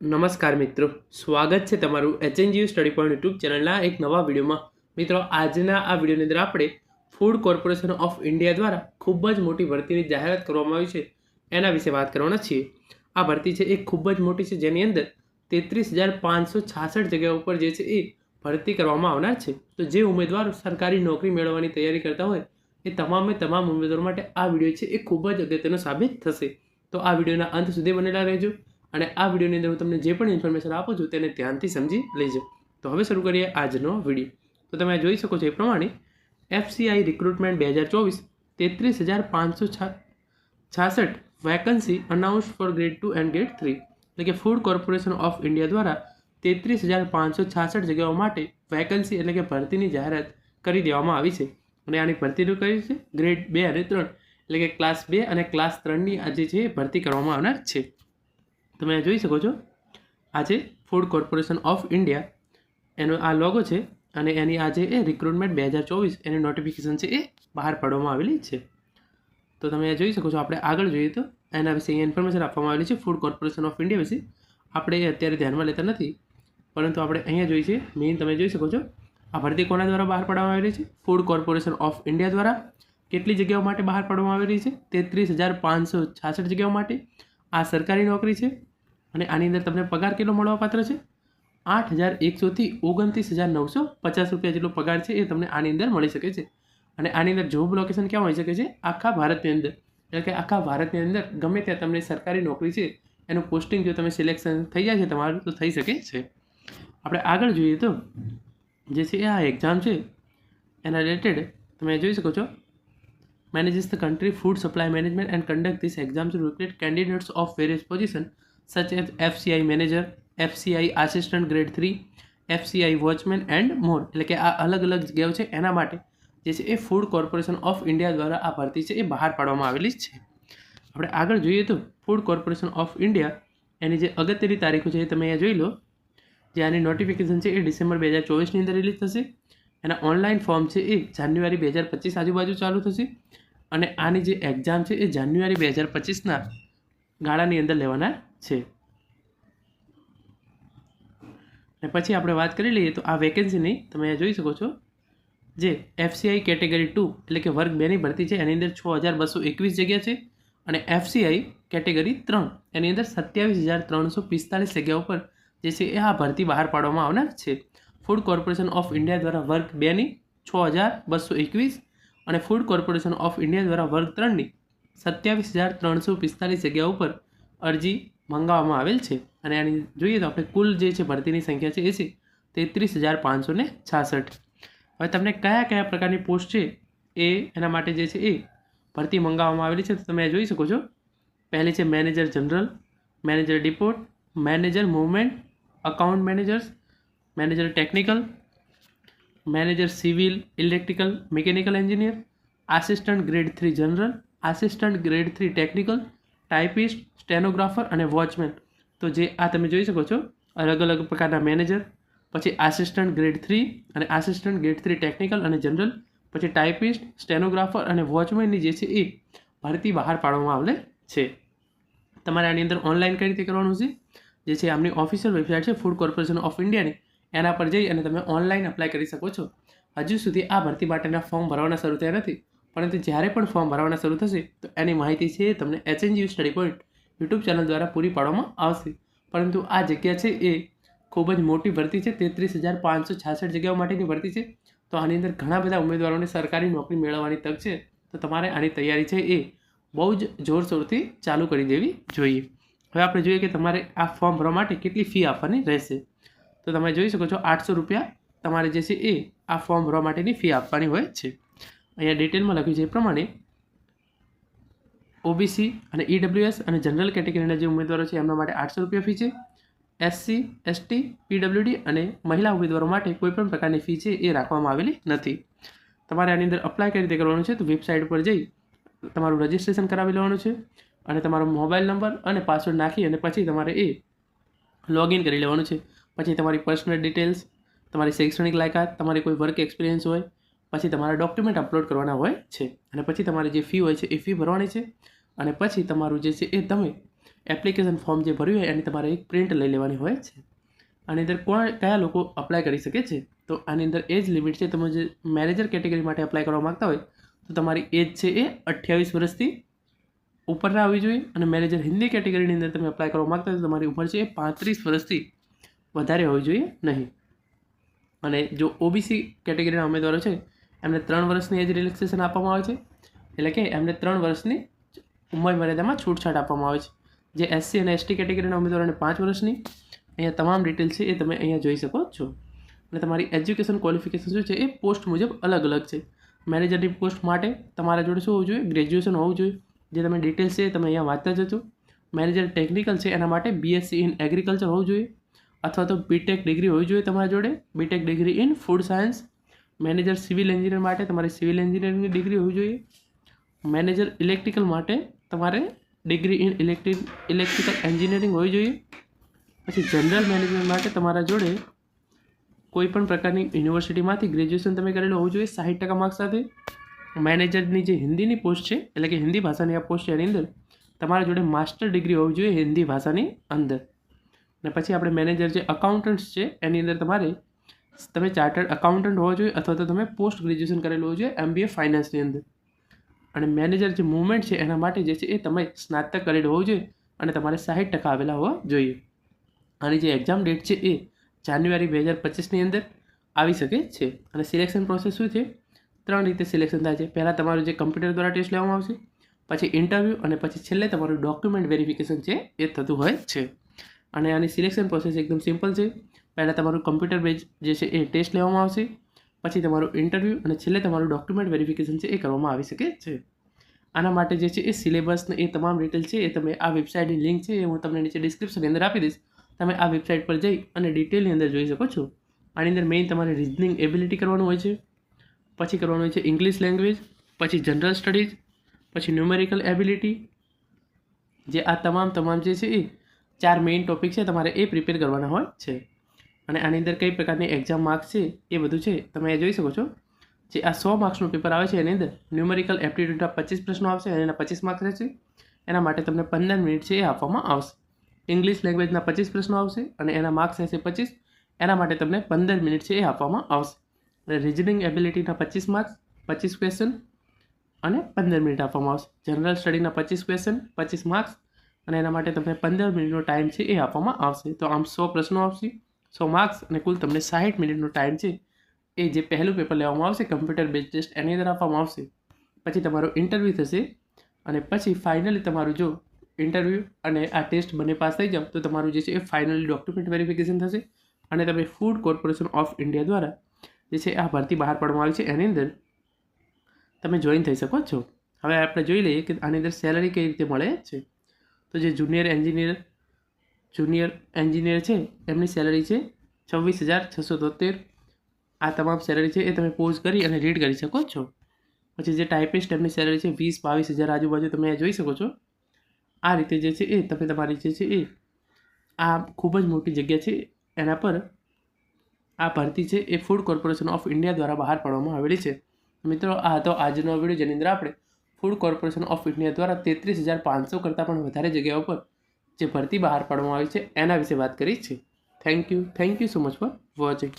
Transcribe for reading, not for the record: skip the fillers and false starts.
નમસ્કાર મિત્રો, સ્વાગત છે તમારું HNGU સ્ટડી પોઈન્ટ યુટ્યુબ ચેનલના એક નવા વિડીયોમાં. મિત્રો, આજના આ વિડીયોની અંદર આપણે ફૂડ કોર્પોરેશન ઓફ ઇન્ડિયા દ્વારા ખૂબ જ મોટી ભરતીની જાહેરાત કરવામાં આવી છે એના વિશે વાત કરવાના છીએ. આ ભરતી છે એ ખૂબ જ મોટી છે, જેની અંદર 33,566 જગ્યાઓ ઉપર જે છે એ ભરતી કરવામાં આવનાર છે. તો જે ઉમેદવારો સરકારી નોકરી મેળવવાની તૈયારી કરતા હોય એ તમામ ઉમેદવારો માટે આ વિડીયો છે એ ખૂબ જ અગત્યનો સાબિત થશે. તો આ વિડીયોના અંત સુધી બનેલા રહેજો અને આ વિડીયોની અંદર હું તમને જે પણ ઇન્ફોર્મેશન આપું છું તેને ધ્યાનથી સમજી લેજો. તો હવે શરૂ કરીએ આજનો વિડીયો. તો તમે જોઈ શકો છો એ પ્રમાણે FCI recruitment 2024 33,566 vacancy announce for grade 2 and grade 3, એટલે કે ફૂડ કોર્પોરેશન ઓફ ઇન્ડિયા દ્વારા 33,566 જગ્યાઓ માટે વેકન્સી એટલે કે ભરતીની જાહેરાત કરી દેવામાં આવી છે. અને આની ભરતીનું કયું છે ગ્રેડ 2 અને 3, એટલે કે ક્લાસ 2 અને ક્લાસ 3ની આજે છે ભરતી કરવામાં આવનાર છે. તમે જોઈ શકો છો આ છે ફૂડ કોર્પોરેશન ઓફ ઇન્ડિયા, એનો આ લોગો છે અને એની આજે એ રિક્રુટમેન્ટ 2024 એની નોટિફિકેશન છે એ બહાર પાડવામાં આવેલી છે. તો તમે જોઈ શકો છો. આપણે આગળ જોઈએ તો એના વિશે અહીંયા ઇન્ફોર્મેશન આપવામાં આવેલી છે ફૂડ કોર્પોરેશન ઓફ ઇન્ડિયા વિશે. આપણે એ અત્યારે ધ્યાનમાં લેતા નથી, પરંતુ આપણે અહીંયા જોઈએ છીએ મેઇન. તમે જોઈ શકો છો આ ભરતી કોના દ્વારા બહાર પાડવામાં આવેલી છે? ફૂડ કોર્પોરેશન ઓફ ઇન્ડિયા દ્વારા. કેટલી જગ્યાઓ માટે બહાર પાડવામાં આવેલી છે? 33,566 જગ્યાઓ માટે. આ સરકારી નોકરી છે અને આની અંદર તમને પગાર કેટલો મળવાપાત્ર છે? 8,100 થી 29,950 રૂપિયા જેટલો પગાર છે એ તમને આની અંદર મળી શકે છે. અને આની અંદર જોબ લોકેશન ક્યાં હોઈ શકે છે? આખા ભારતની અંદર, એટલે કે આખા ભારતની અંદર ગમે ત્યાં તમને સરકારી નોકરી છે એનું પોસ્ટિંગ જો તમે સિલેક્શન થઈ જાય છે તમારું તો થઈ શકે છે. આપણે આગળ જોઈએ તો જે છે આ એક્ઝામ છે એના રિલેટેડ તમે જોઈ શકો છો. manages the country food supply management and conduct this exam to recruit candidates of various positions such as FCI manager, FCI assistant grade 3, FCI watchman and more. એટલે કે આ અલગ અલગ જગ્યાઓ છે એના માટે જે છે એ ફૂડ કોર્પોરેશન ઓફ ઇન્ડિયા દ્વારા આ ભરતી છે એ બહાર પાડવામાં આવેલી છે. આપણે આગળ જોઈએ તો ફૂડ કોર્પોરેશન ઓફ ઇન્ડિયા એની જે અગત્યની તારીખો છે એ તમે અહીંયા જોઈ લો. જે આની નોટિફિકેશન છે એ ડિસેમ્બર 2024ની અંદર રિલીઝ થશે. એના ઓનલાઈન ફોર્મ છે એ જાન્યુઆરી 2025 આજુબાજુ ચાલુ થશે અને આની જે એક્ઝામ છે એ જાન્યુઆરી 2025ના ગાળાની અંદર લેવાના છે. અને પછી આપણે વાત કરી લઈએ તો આ વેકેન્સીની તમે અહીંયા જોઈ શકો છો. જે FCI કેટેગરી 2 એટલે કે વર્ગ 2ની ભરતી છે એની અંદર 6,221 જગ્યા છે અને FCI કેટેગરી 3 એની અંદર 27,345 જગ્યા ઉપર જે છે એ આ ભરતી બહાર પાડવામાં આવનાર છે. ફૂડ કોર્પોરેશન ઓફ ઇન્ડિયા દ્વારા વર્ગ 2ની 6,221 અને ફૂડ કોર્પોરેશન ઓફ ઇન્ડિયા દ્વારા વર્ગ 3ની 27,345 જગ્યા ઉપર અરજી મંગાવવામાં આવેલ છે. અને આની જોઈએ તો આપણે કુલ જે છે ભરતીની સંખ્યા છે એ છે 33,566. હવે તમને કયા કયા પ્રકારની પોસ્ટ છે એ એના માટે જે છે એ ભરતી મંગાવવામાં આવેલી છે તો તમે જોઈ શકો છો. પહેલી છે manager general, manager deport, manager movement, account managers, manager technical, manager civil electrical mechanical engineer, assistant grade 3 general, assistant grade 3 technical, typist, stenographer અને વોચમેન. તો જે આ તમે જોઈ શકો છો અલગ અલગ પ્રકારના મેનેજર, પછી આસિસ્ટન્ટ ગ્રેડ 3 અને આસિસ્ટન્ટ ગ્રેડ 3 ટેકનિકલ અને જનરલ, પછી ટાઈપિસ્ટ, સ્ટેનોગ્રાફર અને વોચમેનની જે છે એ ભરતી બહાર પાડવામાં આવેલ છે. તમારે આની અંદર ઓનલાઈન કઈ રીતે કરવાનું છે? જે છે આમની ઓફિશિયલ વેબસાઇટ છે ફૂડ કોર્પોરેશન ઓફ ઇન્ડિયાની, એના પર જઈ અને તમે ઓનલાઈન અપ્લાય કરી શકો છો. હજુ સુધી આ ભરતી માટેના ફોર્મ ભરવાના શરૂ થયા નથી, પરંતુ જ્યારે પણ ફોર્મ ભરવાના શરૂ થશે તો એની માહિતી છે તમને HNGU study point YouTube channel દ્વારા પૂરી પાડવામાં આવશે. પરંતુ આ જગ્યા છે એ ખૂબ જ મોટી ભરતી છે, 33,566 જગ્યાઓ માટેની ભરતી છે. તો આની અંદર ઘણા બધા ઉમેદવારોને સરકારી નોકરી મેળવવાની તક છે. તો તમારે આની તૈયારી છે એ બહુ જ જોરશોરથી ચાલુ કરી દેવી જોઈએ. હવે આપણે જોઈએ કે તમારે આ ફોર્મ ભરવા માટે કેટલી ફી આપવાની રહેશે. તો તમે જોઈ શકો છો 800 રૂપિયા તમારે જે છે એ આ ફોર્મ ભરવા માટેની ફી આપવાની હોય છે. અહીંયા ડિટેલમાં લખ્યું છે એ પ્રમાણે OBC અને EWS અને જનરલ કેટેગરીના જે ઉમેદવારો છે એમના માટે 800 રૂપિયા ફી છે. SC, ST, PWD અને મહિલા ઉમેદવારો માટે કોઈપણ પ્રકારની ફી છે એ રાખવામાં આવેલી નથી. તમારે આની અંદર અપ્લાય કઈ રીતે કરવાનું છે? તો વેબસાઇટ પર જઈ તમારું રજિસ્ટ્રેશન કરાવી લેવાનું છે અને તમારો મોબાઈલ નંબર અને પાસવર્ડ નાખી અને પછી તમારે એ લોગિન કરી લેવાનું છે. પછી તમારી પર્સનલ ડિટેલ્સ, તમારી શૈક્ષણિક લાયકાત, તમારી કોઈ વર્ક એક્સપિરિયન્સ હોય, પછી તમારા ડોક્યુમેન્ટ અપલોડ કરવાના હોય છે અને પછી તમારી જે ફી હોય છે એ ફી ભરવાની છે. અને પછી તમારું જે છે એ તમે એપ્લિકેશન ફોર્મ જે ભર્યું હોય એની તમારે એક પ્રિન્ટ લઈ લેવાની હોય છે. આની અંદર કયા લોકો અપ્લાય કરી શકે છે? તો આની અંદર એજ લિમિટ છે. તમે જે મેનેજર કેટેગરી માટે અપ્લાય કરવા માગતા હોય તો તમારી એજ છે એ 28 વર્ષથી ઉપર ના આવવી જોઈએ, અને મેનેજર હિન્દી કેટેગરીની અંદર તમે અપ્લાય કરવા માગતા હોય તો તમારી ઉંમર છે એ 35 વર્ષથી વધારે હોવી જોઈએ નહીં. અને જો ઓબીસી કેટેગરીના ઉમેદવારો છે એમને 3 વર્ષની એજ રિલેક્સેશન આપવામાં આવે છે, એટલે કે એમને 3 વર્ષની ઉંમર મર્યાદામાં છૂટછાટ આપવામાં આવે છે. જે એસસી અને એસટી કેટેગરીના ઉમેદવારોને 5 વર્ષની. અહીંયા તમામ ડિટેલ્સ છે એ તમે અહીંયા જોઈ શકો છો. અને તમારી એજ્યુકેશન ક્વોલિફિકેશન શું છે એ પોસ્ટ મુજબ અલગ અલગ છે. મેનેજરની પોસ્ટ માટે તમારા જોડે શું હોવું જોઈએ? ગ્રેજ્યુએશન હોવું જોઈએ. જે તમે ડિટેલ્સ છે તમે અહીંયા વાંચતા જજો. મેનેજર ટેકનિકલ છે એના માટે બીએસસી ઇન એગ્રીકલ્ચર હોવું જોઈએ, અથવા તો બીટેક ડિગ્રી હોવી જોઈએ તમારા જોડે, BTech degree in food science. Manager civil engineer માટે તમારે સિવિલ એન્જિનિયરિંગની ડિગ્રી હોવી જોઈએ. મેનેજર ઇલેક્ટ્રિકલ માટે તમારે ડિગ્રી ઇન ઇલેક્ટ્રિકલ એન્જિનિયરિંગ હોવી જોઈએ. પછી જનરલ મેનેજમેન્ટ માટે તમારા જોડે કોઈ પણ પ્રકારની યુનિવર્સિટીમાંથી ગ્રેજ્યુએશન તમે કરેલું હોવું જોઈએ 60% માર્ક્સ સાથે. મેનેજરની જે હિન્દીની પોસ્ટ છે, એટલે કે હિન્દી ભાષાની આ પોસ્ટ છે એની અંદર તમારા જોડે માસ્ટર ડિગ્રી હોવી જોઈએ હિન્દી ભાષાની અંદર. અને પછી આપણે મેનેજર જે અકાઉન્ટન્ટ્સ છે એની અંદર તમે ચાર્ટર્ડ અકાઉન્ટન્ટ હોવો જોઈએ, અથવા તો તમે પોસ્ટ ગ્રેજ્યુએશન કરેલું હોવું જોઈએ MBA ફાઇનાન્સની અંદર. અને મેનેજર જે મૂવમેન્ટ છે એના માટે જે છે એ તમે સ્નાતક કરેલું હોવું જોઈએ, અને તમારે 60% આવેલા હોવા જોઈએ. આની જે એક્ઝામ ડેટ છે એ જાન્યુઆરી 2025ની અંદર આવી શકે છે. અને સિલેક્શન પ્રોસેસ શું છે? 3 રીતે સિલેક્શન થાય છે. પહેલાં તમારું જે કમ્પ્યુટર દ્વારા ટેસ્ટ લેવામાં આવશે, પછી ઇન્ટરવ્યૂ, અને પછી છેલ્લે તમારું ડોક્યુમેન્ટ વેરિફિકેશન છે એ થતું હોય છે. અને આની સિલેક્શન પ્રોસેસ એકદમ સિમ્પલ છે. પહેલાં તમારું કમ્પ્યુટર બેઝ જે છે એ ટેસ્ટ લેવામાં આવશે, પછી તમારું ઇન્ટરવ્યૂ, અને છેલ્લે તમારું ડોક્યુમેન્ટ વેરિફિકેશન છે એ કરવામાં આવી શકે છે. આના માટે જે છે એ સિલેબસ ને એ તમામ ડિટેલ છે એ તમે આ વેબસાઇટની લિંક છે એ હું તમને નીચે ડિસ્ક્રિપ્શનની અંદર આપી દઈશ. તમે આ વેબસાઇટ પર જઈ અને ડિટેલની અંદર જોઈ શકો છો. આની અંદર મેઇન તમારે રિઝનિંગ એબિલિટી કરવાનું હોય છે, પછી કરવાનું હોય છે ઇંગ્લિશ લેંગ્વેજ, પછી જનરલ સ્ટડીઝ, પછી ન્યુમેરિકલ એબિલિટી. જે આ તમામ જે છે એ 4 મેઇન ટોપિક છે તમારે એ પ્રિપેર કરવાના હોય છે. અને આની અંદર કઈ પ્રકારની એક્ઝામ માર્ક્સ છે એ બધું છે તમે જોઈ શકો છો. જે આ 100 માર્ક્સનું પેપર આવે છે એની અંદર ન્યુમેરિકલ એપ્ટિટ્યૂડના 25 પ્રશ્નો આવશે અને એના 25 માર્ક્સ રહેશે. એના માટે તમને 15 મિનિટ છે એ આપવામાં આવશે. ઇંગ્લિશ લેંગ્વેજના 25 પ્રશ્નો આવશે અને એના માર્ક્સ રહેશે 25. એના માટે તમને 15 મિનિટ છે એ આપવામાં આવશે. અને રિઝનિંગ એબિલિટીના 25 માર્ક્સ, 25 ક્વેશ્ચન અને 15 મિનિટ આપવામાં આવશે. જનરલ સ્ટડીના 25 ક્વેશ્ચન, 25 માર્ક્સ, અને એના માટે તમને 15 મિનિટનો ટાઈમ છે એ આપવામાં આવશે. તો આમ 100 પ્રશ્નો આવશે, 100 માર્ક્સ, અને કુલ તમને 60 મિનિટનો ટાઈમ છે એ જે પહેલું પેપર લેવામાં આવશે કમ્પ્યુટર બેઝ ટેસ્ટ એની અંદર આપવામાં આવશે. પછી તમારું ઇન્ટરવ્યૂ થશે, અને પછી ફાઇનલી તમારું જો ઇન્ટરવ્યૂ અને આ ટેસ્ટ બંને પાસ થઈ જાવ તો તમારું જે છે એ ફાઇનલી ડોક્યુમેન્ટ વેરિફિકેશન થશે, અને તમે ફૂડ કોર્પોરેશન ઓફ ઇન્ડિયા દ્વારા જે છે આ ભરતી બહાર પાડવામાં આવી છે એની અંદર તમે જોઈન થઈ શકો છો. હવે આપણે જોઈ લઈએ કે આની અંદર સેલરી કઈ રીતે મળે છે. તો જે જુનિયર એન્જિનિયર છે એમની સેલરી છે 26,673. આ તમામ સેલરી છે એ તમે પોઝ કરી અને રીડ કરી શકો છો. પછી જે ટાઈપિસ્ટ એમની સેલરી છે 20-22 હજાર આજુબાજુ તમે જોઈ શકો છો. આ રીતે જે છે એ તમે તમારી જે છે એ આ ખૂબ જ મોટી જગ્યા છે એના પર આ ભરતી છે એ ફૂડ કોર્પોરેશન ઓફ ઇન્ડિયા દ્વારા બહાર પાડવામાં આવેલી છે. મિત્રો, આ હતો આજનો વિડીયો જેની અંદર આપણે ફૂડ કોર્પોરેશન ઓફ ઇન્ડિયા દ્વારા 33,500 કરતાં પણ વધારે જગ્યાઓ પર જે ભરતી બહાર પાડવામાં આવી છે એના વિશે વાત કરી છે. Thank you so much for watching.